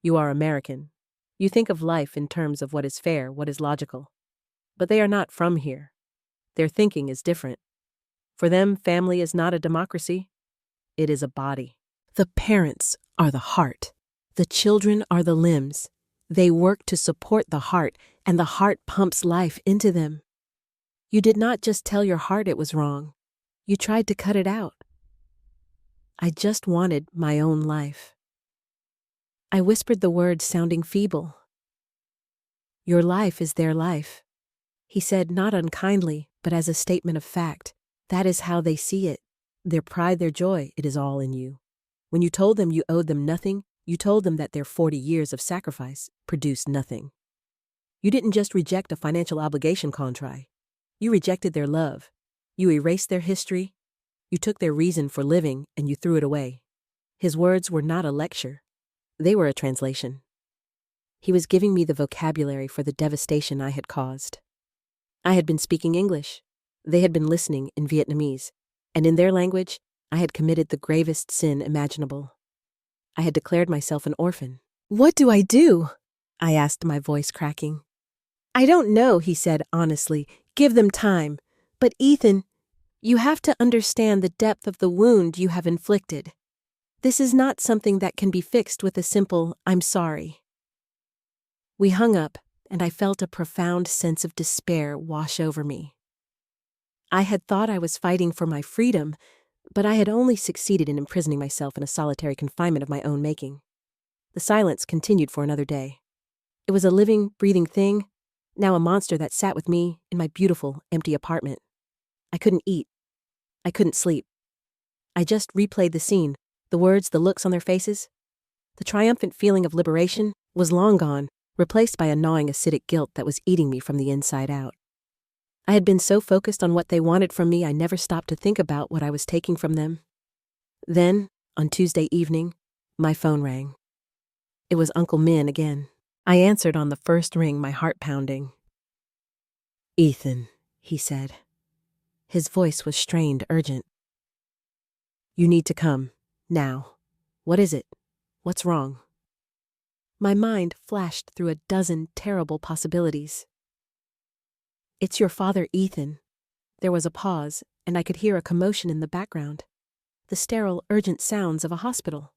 You are American. You think of life in terms of what is fair, what is logical. But they are not from here. Their thinking is different. For them, family is not a democracy. It is a body. The parents are the heart. The children are the limbs. They work to support the heart, and the heart pumps life into them. You did not just tell your heart it was wrong. You tried to cut it out. I just wanted my own life. I whispered the words, sounding feeble. Your life is their life. He said, not unkindly, but as a statement of fact. That is how they see it. Their pride, their joy, it is all in you. When you told them you owed them nothing, you told them that their 40 years of sacrifice produced nothing. You didn't just reject a financial obligation contract. You rejected their love. You erased their history. You took their reason for living and you threw it away. His words were not a lecture. They were a translation. He was giving me the vocabulary for the devastation I had caused. I had been speaking English. They had been listening in Vietnamese. And in their language, I had committed the gravest sin imaginable. I had declared myself an orphan. What do I do? I asked, my voice cracking. I don't know, he said honestly. Give them time. But Ethan, you have to understand the depth of the wound you have inflicted. This is not something that can be fixed with a simple, I'm sorry. We hung up, and I felt a profound sense of despair wash over me. I had thought I was fighting for my freedom, but I had only succeeded in imprisoning myself in a solitary confinement of my own making. The silence continued for another day. It was a living, breathing thing, now a monster that sat with me in my beautiful, empty apartment. I couldn't eat. I couldn't sleep. I just replayed the scene, the words, the looks on their faces. The triumphant feeling of liberation was long gone, replaced by a gnawing acidic guilt that was eating me from the inside out. I had been so focused on what they wanted from me, I never stopped to think about what I was taking from them. Then, on Tuesday evening, my phone rang. It was Uncle Min again. I answered on the first ring, my heart pounding. Ethan, he said. His voice was strained, urgent. You need to come, now. What is it? What's wrong? My mind flashed through a dozen terrible possibilities. It's your father, Ethan. There was a pause, and I could hear a commotion in the background. The sterile, urgent sounds of a hospital.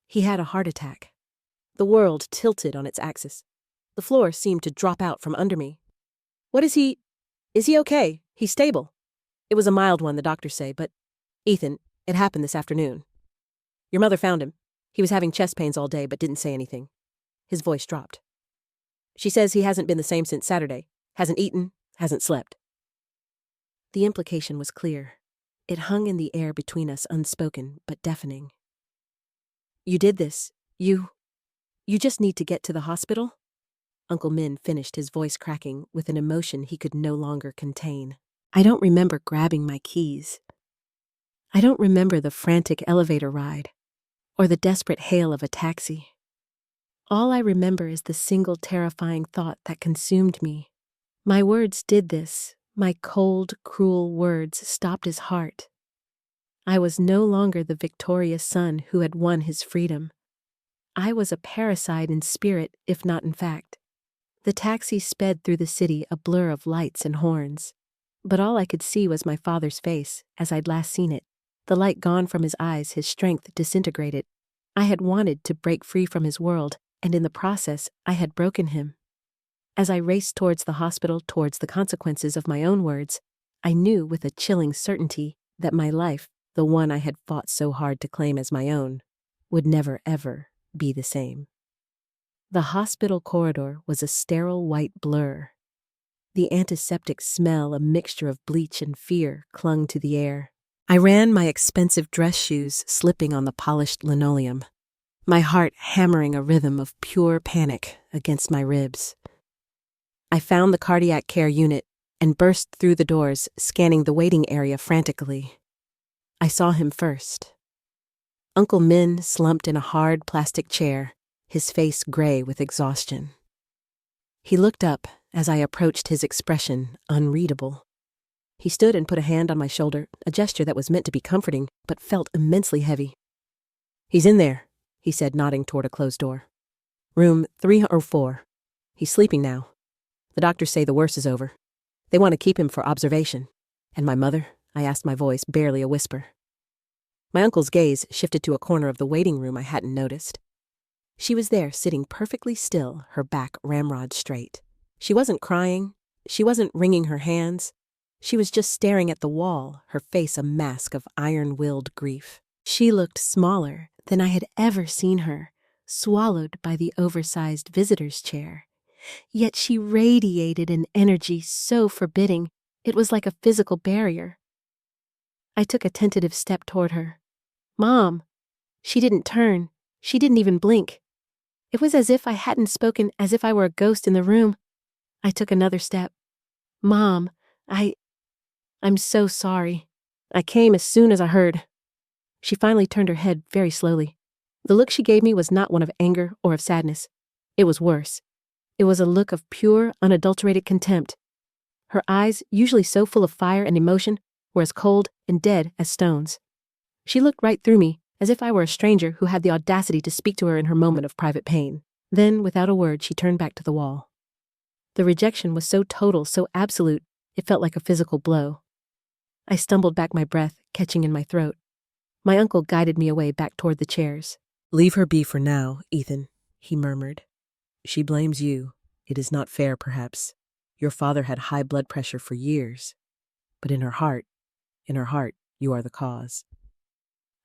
He had a heart attack. The world tilted on its axis. The floor seemed to drop out from under me. What is he? Is he okay? He's stable. It was a mild one, the doctors say, but Ethan, it happened this afternoon. Your mother found him. He was having chest pains all day, but didn't say anything. His voice dropped. She says he hasn't been the same since Saturday. Hasn't eaten, hasn't slept. The implication was clear. It hung in the air between us, unspoken, but deafening. You did this. You just need to get to the hospital? Uncle Min finished, his voice cracking with an emotion he could no longer contain. I don't remember grabbing my keys. I don't remember the frantic elevator ride or the desperate hail of a taxi. All I remember is the single terrifying thought that consumed me. My words did this. My cold, cruel words stopped his heart. I was no longer the victorious son who had won his freedom. I was a parasite in spirit, if not in fact. The taxi sped through the city, a blur of lights and horns. But all I could see was my father's face, as I'd last seen it. The light gone from his eyes, his strength disintegrated. I had wanted to break free from his world, and in the process, I had broken him. As I raced towards the hospital, towards the consequences of my own words, I knew with a chilling certainty that my life, the one I had fought so hard to claim as my own, would never ever be the same. The hospital corridor was a sterile white blur. The antiseptic smell, a mixture of bleach and fear, clung to the air. I ran my expensive dress shoes slipping on the polished linoleum, my heart hammering a rhythm of pure panic against my ribs. I found the cardiac care unit and burst through the doors, scanning the waiting area frantically. I saw him first. Uncle Min slumped in a hard plastic chair, his face gray with exhaustion. He looked up as I approached, his expression unreadable. He stood and put a hand on my shoulder, a gesture that was meant to be comforting, but felt immensely heavy. He's in there, he said, nodding toward a closed door. Room 304. He's sleeping now. The doctors say the worst is over. They want to keep him for observation. And my mother? I asked, my voice barely a whisper. My uncle's gaze shifted to a corner of the waiting room I hadn't noticed. She was there, sitting perfectly still, her back ramrod straight. She wasn't crying. She wasn't wringing her hands. She was just staring at the wall, her face a mask of iron-willed grief. She looked smaller than I had ever seen her, swallowed by the oversized visitor's chair. Yet she radiated an energy so forbidding, it was like a physical barrier. I took a tentative step toward her. Mom! She didn't turn. She didn't even blink. It was as if I hadn't spoken, as if I were a ghost in the room. I took another step. Mom, I'm so sorry. I came as soon as I heard. She finally turned her head very slowly. The look she gave me was not one of anger or of sadness. It was worse. It was a look of pure, unadulterated contempt. Her eyes, usually so full of fire and emotion, were as cold and dead as stones. She looked right through me, as if I were a stranger who had the audacity to speak to her in her moment of private pain. Then, without a word, she turned back to the wall. The rejection was so total, so absolute, it felt like a physical blow. I stumbled back, my breath catching in my throat. My uncle guided me away back toward the chairs. Leave her be for now, Ethan, he murmured. She blames you. It is not fair, perhaps. Your father had high blood pressure for years. But in her heart, you are the cause.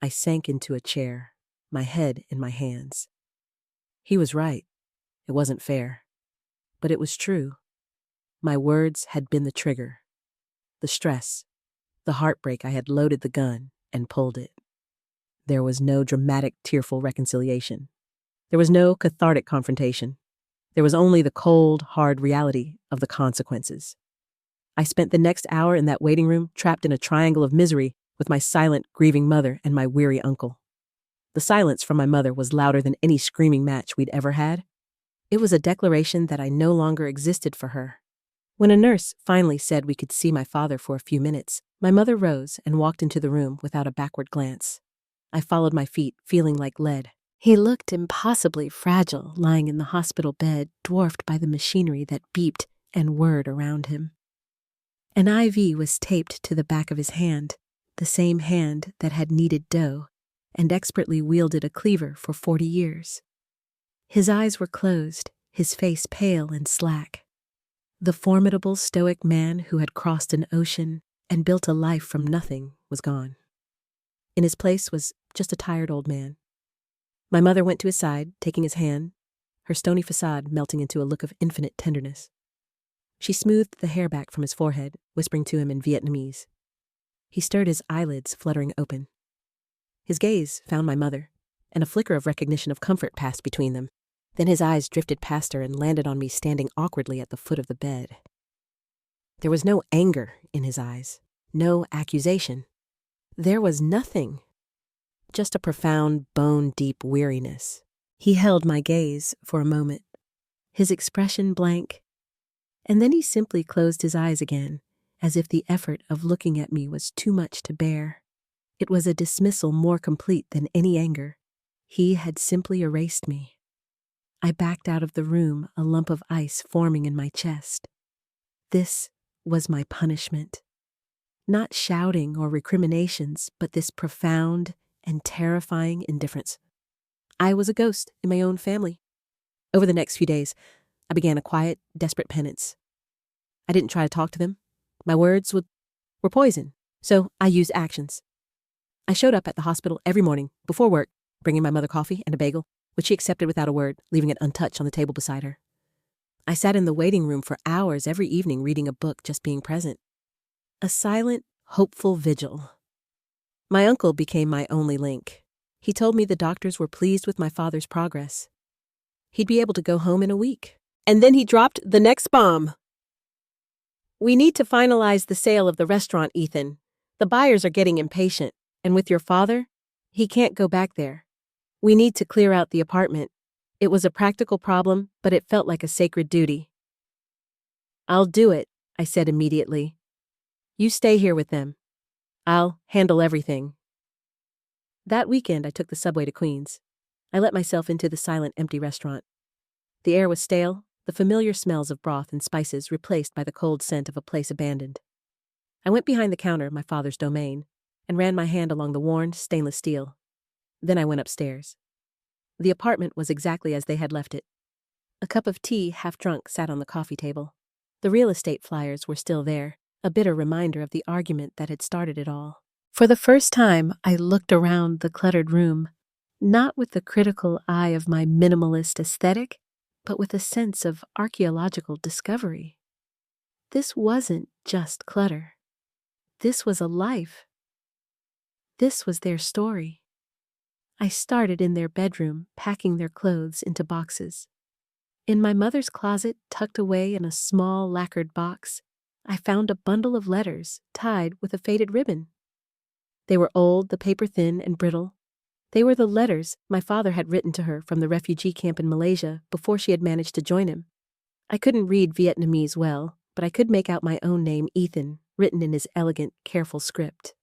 I sank into a chair, my head in my hands. He was right. It wasn't fair. But it was true. My words had been the trigger. The stress, the heartbreak. I had loaded the gun and pulled it. There was no dramatic, tearful reconciliation. There was no cathartic confrontation. There was only the cold, hard reality of the consequences. I spent the next hour in that waiting room, trapped in a triangle of misery with my silent, grieving mother and my weary uncle. The silence from my mother was louder than any screaming match we'd ever had. It was a declaration that I no longer existed for her. When a nurse finally said we could see my father for a few minutes, my mother rose and walked into the room without a backward glance. I followed my feet, feeling like lead. He looked impossibly fragile, lying in the hospital bed, dwarfed by the machinery that beeped and whirred around him. An IV was taped to the back of his hand, the same hand that had kneaded dough and expertly wielded a cleaver for 40 years. His eyes were closed, his face pale and slack. The formidable stoic man who had crossed an ocean and built a life from nothing was gone. In his place was just a tired old man. My mother went to his side, taking his hand, her stony facade melting into a look of infinite tenderness. She smoothed the hair back from his forehead, whispering to him in Vietnamese. He stirred his eyelids, fluttering open. His gaze found my mother, and a flicker of recognition of comfort passed between them. Then his eyes drifted past her and landed on me standing awkwardly at the foot of the bed. There was no anger in his eyes, no accusation. There was nothing, just a profound, bone-deep weariness. He held my gaze for a moment, his expression blank, and then he simply closed his eyes again, as if the effort of looking at me was too much to bear. It was a dismissal more complete than any anger. He had simply erased me. I backed out of the room, a lump of ice forming in my chest. This was my punishment. Not shouting or recriminations, but this profound and terrifying indifference. I was a ghost in my own family. Over the next few days, I began a quiet, desperate penance. I didn't try to talk to them. My words were poison, so I used actions. I showed up at the hospital every morning, before work, bringing my mother coffee and a bagel, which she accepted without a word, leaving it untouched on the table beside her. I sat in the waiting room for hours every evening reading a book, just being present. A silent, hopeful vigil. My uncle became my only link. He told me the doctors were pleased with my father's progress. He'd be able to go home in a week. And then he dropped the next bomb. "We need to finalize the sale of the restaurant, Ethan. The buyers are getting impatient, and with your father, he can't go back there. We need to clear out the apartment. It was a practical problem, but it felt like a sacred duty." "I'll do it," I said immediately. "You stay here with them. I'll handle everything." That weekend, I took the subway to Queens. I let myself into the silent, empty restaurant. The air was stale, the familiar smells of broth and spices replaced by the cold scent of a place abandoned. I went behind the counter, my father's domain, and ran my hand along the worn, stainless steel. Then I went upstairs. The apartment was exactly as they had left it. A cup of tea, half drunk, sat on the coffee table. The real estate flyers were still there, a bitter reminder of the argument that had started it all. For the first time, I looked around the cluttered room, not with the critical eye of my minimalist aesthetic, but with a sense of archaeological discovery. This wasn't just clutter. This was a life. This was their story. I started in their bedroom, packing their clothes into boxes. In my mother's closet, tucked away in a small lacquered box, I found a bundle of letters tied with a faded ribbon. They were old, the paper thin and brittle. They were the letters my father had written to her from the refugee camp in Malaysia before she had managed to join him. I couldn't read Vietnamese well, but I could make out my own name, Ethan, written in his elegant, careful script.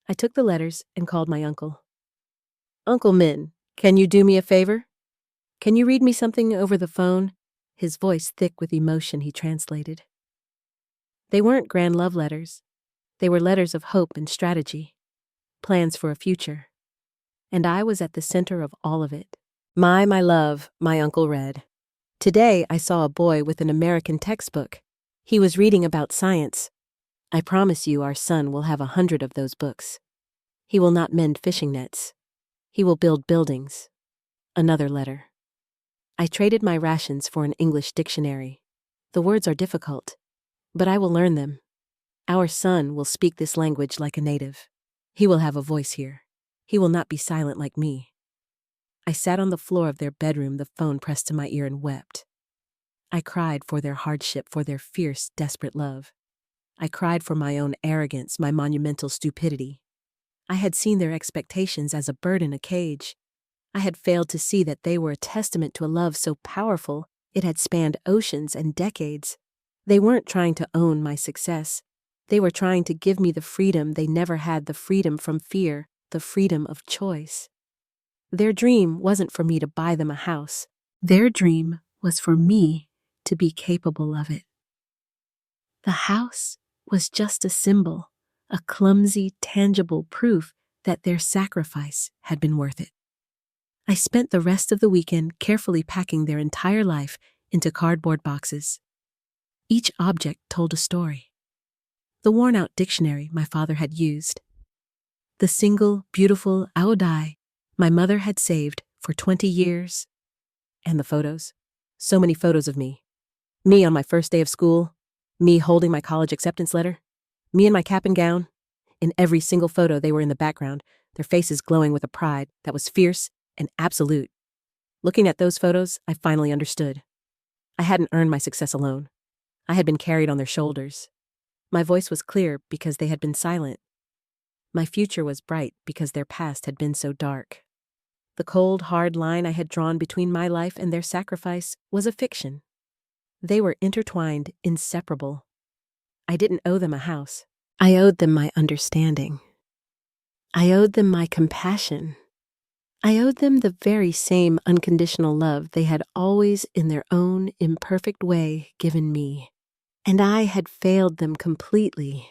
I took the letters and called my uncle. "Uncle Min, can you do me a favor? Can you read me something over the phone?" His voice thick with emotion, he translated. They weren't grand love letters. They were letters of hope and strategy, plans for a future. And I was at the center of all of it. My love," my uncle read. "Today I saw a boy with an American textbook. He was reading about science. I promise you our son will have 100 of those books. He will not mend fishing nets. He will build buildings." Another letter. I traded my rations for an English dictionary. The words are difficult, but I will learn them. Our son will speak this language like a native. He will have a voice here. He will not be silent like me. I sat on the floor of their bedroom, the phone pressed to my ear, and wept. I cried for their hardship, for their fierce, desperate love. I cried for my own arrogance, my monumental stupidity. I had seen their expectations as a bird in a cage. I had failed to see that they were a testament to a love so powerful it had spanned oceans and decades. They weren't trying to own my success. They were trying to give me the freedom they never had, the freedom from fear, the freedom of choice. Their dream wasn't for me to buy them a house. Their dream was for me to be capable of it. The house was just a symbol, a clumsy, tangible proof that their sacrifice had been worth it. I spent the rest of the weekend carefully packing their entire life into cardboard boxes. Each object told a story. The worn-out dictionary my father had used. The single, beautiful aodai my mother had saved for 20 years. And the photos. So many photos of me. Me on my first day of school. Me holding my college acceptance letter. Me in my cap and gown. In every single photo they were in the background, their faces glowing with a pride that was fierce and absolute. Looking at those photos, I finally understood. I hadn't earned my success alone. I had been carried on their shoulders. My voice was clear because they had been silent. My future was bright because their past had been so dark. The cold, hard line I had drawn between my life and their sacrifice was a fiction. They were intertwined, inseparable. I didn't owe them a house. I owed them my understanding. I owed them my compassion. I owed them the very same unconditional love they had always, in their own imperfect way, given me. And I had failed them completely.